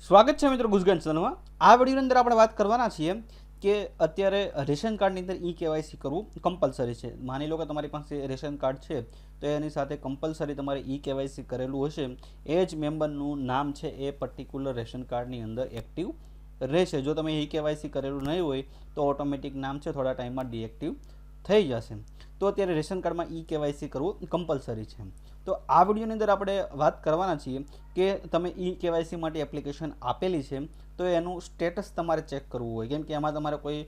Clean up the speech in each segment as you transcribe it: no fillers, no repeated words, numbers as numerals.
સ્વાગત છે મિત્રો ગુજગન ચેનલમાં। આ વિડીયોની અંદર આપણે વાત કરવાના છીએ કે અત્યારે રેશન કાર્ડની અંદર ઈ કેવાયસી કરવું કમ્પલસરી છે। માની લો કે તમારી પાસે રેશન કાર્ડ છે તો એની સાથે કમ્પલસરી તમારે ઈ કેવાયસી કરેલું હશે, એ જ મેમ્બરનું નામ છે એ પર્ટિક્યુલર રેશન કાર્ડની અંદર એક્ટિવ રહેશે। જો તમે ઈ કેવાયસી કરેલું નહીં હોય તો ઓટોમેટિક નામ છે થોડા ટાઈમમાં ડીએક્ટિવ થઈ જશે। તો અત્યારે રેશન કાર્ડમાં ઈ કેવાયસી કરવું કમ્પલસરી છે। તો આ વિડીયોની અંદર આપણે વાત કરવાના છીએ કે તમે ઈ કેવાયસી માટે એપ્લિકેશન આપેલી છે તો એનું સ્ટેટસ તમારે ચેક કરવું હોય, કેમ કે એમાં તમારે કોઈ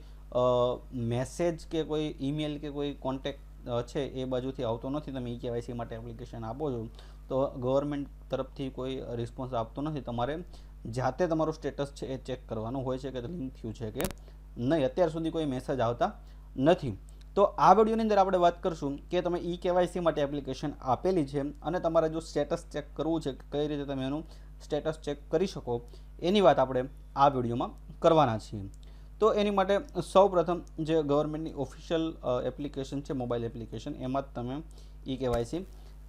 મેસેજ કે કોઈ ઈમેલ કે કોઈ કોન્ટેક્ટ છે એ બાજુથી આવતો નથી। તમે ઈ કેવાયસી માટે એપ્લિકેશન આપો છો તો ગવર્મેન્ટ તરફથી કોઈ રિસ્પોન્સ આપતો નથી, તમારે જાતે તમારું સ્ટેટસ છે એ ચેક કરવાનું હોય છે કે લિંક થયું છે કે નહીં। અત્યાર સુધી કોઈ મેસેજ આવતા નથી। તો આ વિડીયોની અંદર આપણે વાત કરશું કે તમે ઈ કેવાયસી માટે એપ્લિકેશન આપેલી છે અને તમારે જો સ્ટેટસ ચેક કરવું છે, કઈ રીતે તમે એનું સ્ટેટસ ચેક કરી શકો એની વાત આપણે આ વિડીયોમાં કરવાના છીએ। તો એની માટે સૌપ્રથમ જે ગવર્મેન્ટની ઓફિશિયલ એપ્લિકેશન છે, મોબાઈલ એપ્લિકેશન, એમાં જ તમે ઈ કેવાયસી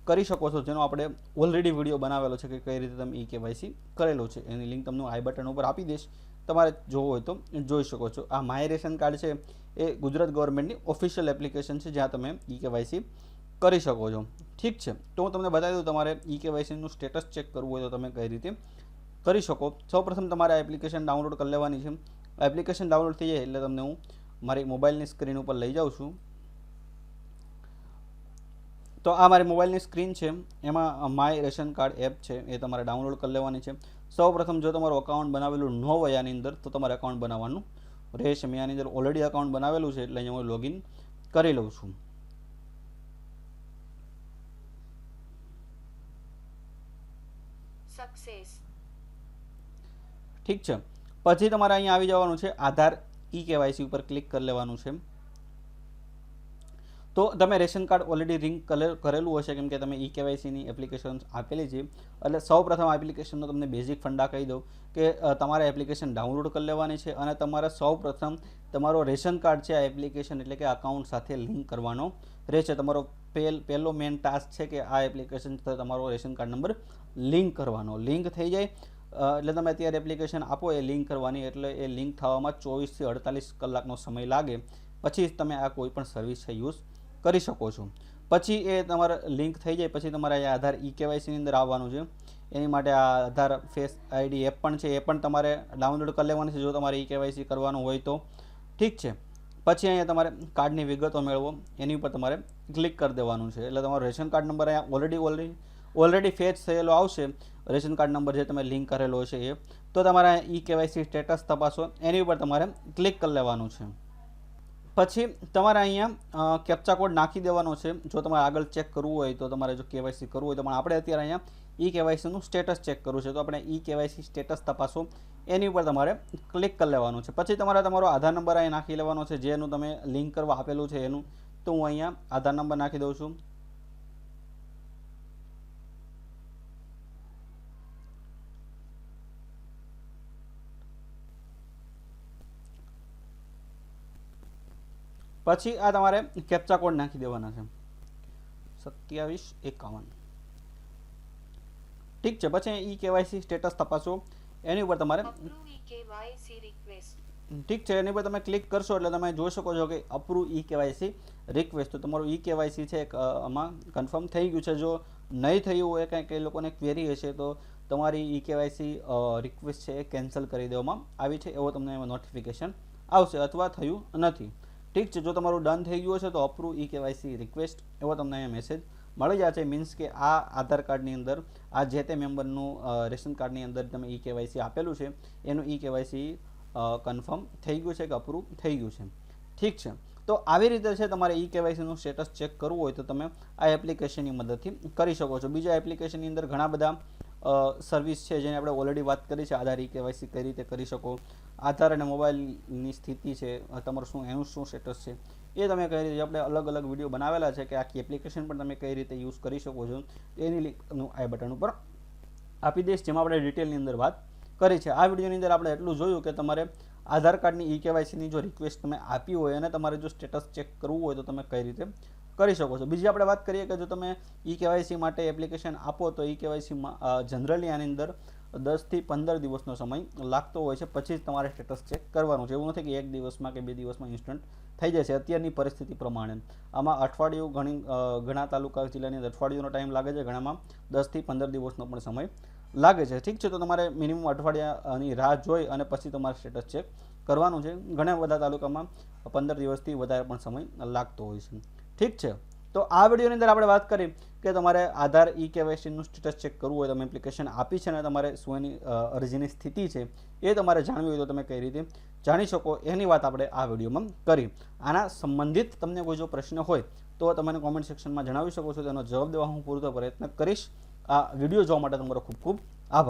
કરી શકો છો, જેનો આપણે ઓલરેડી વિડીયો બનાવેલો છે કે કઈ રીતે તમે ઈ કેવાયસી કરેલો છે। એની લિંક તમને આઈ બટન ઉપર આપી દઈશ, તમારે જોવું હોય તો જોઈ શકો છો। આ માય રેશન કાર્ડ છે એ ગુજરાત ગવર્મેન્ટની ઓફિશિયલ એપ્લિકેશન છે, જ્યાં તમે ઈ કેવાયસી કરી શકો છો। ઠીક છે, તો હું તમને બતાવી દઉં તમારે ઈ કેવાયસીનું સ્ટેટસ ચેક કરવું હોય તો તમે કઈ રીતે કરી શકો। સૌપ્રથમ તમારે આ એપ્લિકેશન ડાઉનલોડ કરી લેવાની છે। આ એપ્લિકેશન ડાઉનલોડ થઈ જાય એટલે તમને હું મારી મોબાઈલની સ્ક્રીન ઉપર લઈ જાઉં છું। તો આ મારી મોબાઈલની સ્ક્રીન છે, એમાં માય રેશન કાર્ડ એપ છે એ તમારે ડાઉનલોડ કરી લેવાની છે। સૌપ્રથમ જો તમારું અકાઉન્ટ બનાવેલું ન હોય આની અંદર તો તમારે અકાઉન્ટ બનાવવાનું રહેશે। મેં આની અંદર ઓલરેડી અકાઉન્ટ બનાવેલું છે એટલે અહીંયા હું લોગિન કરી લઉં છું। ઠીક છે, પછી તમારે અહીંયા આવી જવાનું છે, આધાર ઈ કેવાયસી ઉપર ક્લિક કરી લેવાનું છે। તો તમે રેશન કાર્ડ ઓલરેડી લિંક કરેલું હશે, કેમ કે તમે ઈ કેવાયસીની એપ્લિકેશન આપેલી છે। એટલે સૌપ્રથમ આ એપ્લિકેશનનો તમને બેઝિક ફંડા કહી દઉં કે તમારે એપ્લિકેશન ડાઉનલોડ કરી લેવાની છે અને તમારે સૌપ્રથમ તમારો રેશન કાર્ડ છે આ એપ્લિકેશન એટલે કે અકાઉન્ટ સાથે લિંક કરવાનો રહેશે। તમારો પહેલો મેઇન ટાસ્ક છે કે આ એપ્લિકેશન સાથે તમારો રેશન કાર્ડ નંબર લિંક કરવાનો। લિંક થઈ જાય એટલે તમે અત્યારે એપ્લિકેશન આપો એ લિંક કરવાની, એટલે એ લિંક થવામાં 24 થી 48 કલાકનો સમય લાગે, પછી તમે આ કોઈ પણ સર્વિસ છે યુઝ કરી શકો છો। પછી એ તમારે લિંક થઈ જાય પછી તમારે આ આધાર ઈ કેવાયસીની અંદર આવવાનું છે। એની માટે આ આધાર ફેસ આઈડી એપ પણ છે, એ પણ તમારે ડાઉનલોડ કરી લેવાની છે જો તમારે ઈ કેવાયસી કરવાનું હોય તો। ઠીક છે, પછી અહીંયા તમારે કાર્ડની વિગતો મેળવો એની ઉપર તમારે ક્લિક કરી દેવાનું છે, એટલે તમારો રેશન કાર્ડ નંબર અહીંયા ઓલરેડી ફેચ થયેલો આવશે। રેશન કાર્ડ નંબર જે તમે લિંક કરેલો હશે એ, તો તમારે ઈ કેવાયસી સ્ટેટસ તપાસો એની ઉપર તમારે ક્લિક કરી લેવાનું છે। પછી તમારે અહીંયા કેપ્ચા કોડ નાખી દેવાનો છે જો તમારે આગળ ચેક કરવું હોય તો, તમારે જો કેવાયસી કરવું હોય તો। પણ આપણે અત્યારે અહીંયા ઈ કેવાયસીનું સ્ટેટસ ચેક કરવું છે, તો આપણે ઈ કેવાયસી સ્ટેટસ તપાસો એની ઉપર તમારે ક્લિક કરી લેવાનું છે। પછી તમારે તમારો આધાર નંબર અહીંયા નાખી લેવાનો છે, જેનું તમે લિંક કરવા આપેલું છે એનું। તો હું અહીંયા આધાર નંબર નાખી દઉં છું। પછી આ તમારે કેપ્ચા કોડ નાખી દેવાના છે 2751। ઠીક છે, પછી ઈ કેવાયસી સ્ટેટસ તપાસો એની ઉપર તમારે ઠીક છે એની પર તમે ક્લિક કરશો એટલે તમે જોઈ શકો છો કે અપ્રૂવ ઈ કેવાયસી રિક્વેસ્ટ, તો તમારું ઈ કેવાયસી છે આમાં કન્ફર્મ થઈ ગયું છે। જો નહીં થયું હોય કંઈક એ લોકોને ક્વેરી હશે તો તમારી ઈ કેવાયસી રિક્વેસ્ટ છે એ કેન્સલ કરી દેવામાં આવી છે એવો તમને એમાં નોટિફિકેશન આવશે, અથવા થયું નથી। ઠીક છે, જો તમારું ડન થઈ ગયું હશે તો અપ્રૂવ ઈ કેવાયસી રિક્વેસ્ટ એવો તમને અહીંયા મેસેજ મળી જાય છે। મીન્સ કે આ આધાર કાર્ડની અંદર આ જે તે મેમ્બરનું રેશન કાર્ડની અંદર તમે ઈ કેવાયસી આપેલું છે એનું ઈ કેવાયસી કન્ફર્મ થઈ ગયું છે કે અપ્રૂવ થઈ ગયું છે। ઠીક છે, તો આવી રીતે છે તમારે ઈ કેવાયસીનું સ્ટેટસ ચેક કરવું હોય તો તમે આ એપ્લિકેશનની મદદથી કરી શકો છો। બીજા એપ્લિકેશનની અંદર ઘણા બધા સર્વિસ છે જેની આપણે ઓલરેડી વાત કરી છે, આધાર ઈ કેવાયસી કઈ રીતે કરી શકો, આધાર અને મોબાઈલની સ્થિતિ છે તમારું એનું શું સ્ટેટસ છે એ તમે કઈ રીતે, આપણે અલગ અલગ વિડીયો બનાવેલા છે કે આખી એપ્લિકેશન પણ તમે કઈ રીતે યુઝ કરી શકો છો એની લિંક તમને આઈ બટન ઉપર આપી દઈશ, જેમાં આપણે ડિટેલની અંદર વાત કરી છે। આ વિડીયોની અંદર આપણે એટલું જોયું કે તમારે આધાર કાર્ડની ઈ કેવાયસીની જો રિક્વેસ્ટ તમે આપી હોય અને તમારે જો સ્ટેટસ ચેક કરવું હોય તો તમે કઈ રીતે કરી શકો છો। બીજી આપણે વાત કરીએ કે જો તમે ઈ કેવાયસી માટે એપ્લિકેશન આપો તો ઈ કેવાયસીમાં જનરલી આની અંદર 10 થી 15 દિવસનો સમય લાગતો હોય છે, પછી જ તમારે સ્ટેટસ ચેક કરવાનું છે. એવું નથી કે 1 દિવસમાં કે 2 દિવસમાં ઇન્સ્ટન્ટ થઈ જશે. અત્યારની પરિસ્થિતિ પ્રમાણે આમાં અઠવાડિયું ઘણા તાલુકા જિલ્લાની અંદર અઠવાડિયુંનો ટાઈમ લાગે છે, ઘણામાં 10 થી 15 દિવસનો પણ સમય લાગે છે. ઠીક છે, તો તમારે મિનિમમ અઠવાડિયાની રાહ જોઈ અને પછી તમારે સ્ટેટસ ચેક કરવાનું છે. ઘણા બધા તાલુકામાં 15 દિવસથી વધારે પણ સમય લાગતો હોય છે. ઠીક છે, તો આ વિડીયોની અંદર આપણે વાત કરી કે તમારે આધાર કેવાયસીનું સ્ટેટસ ચેક કરવું હોય, તમે એપ્લિકેશન આપી છે અને તમારે શું એની અરજીની સ્થિતિ છે એ તમારે જાણવી હોય તો તમે કઈ રીતે જાણી શકો એની વાત આપણે આ વિડીયોમાં કરી. આના સંબંધિત તમને કોઈ જો પ્રશ્ન હોય તો તમે કોમેન્ટ સેક્શનમાં જણાવી શકો છો, તેનો જવાબ દેવા હું પૂરતો પ્રયત્ન કરીશ. આ વિડીયો જોવા માટે તમારો ખૂબ ખૂબ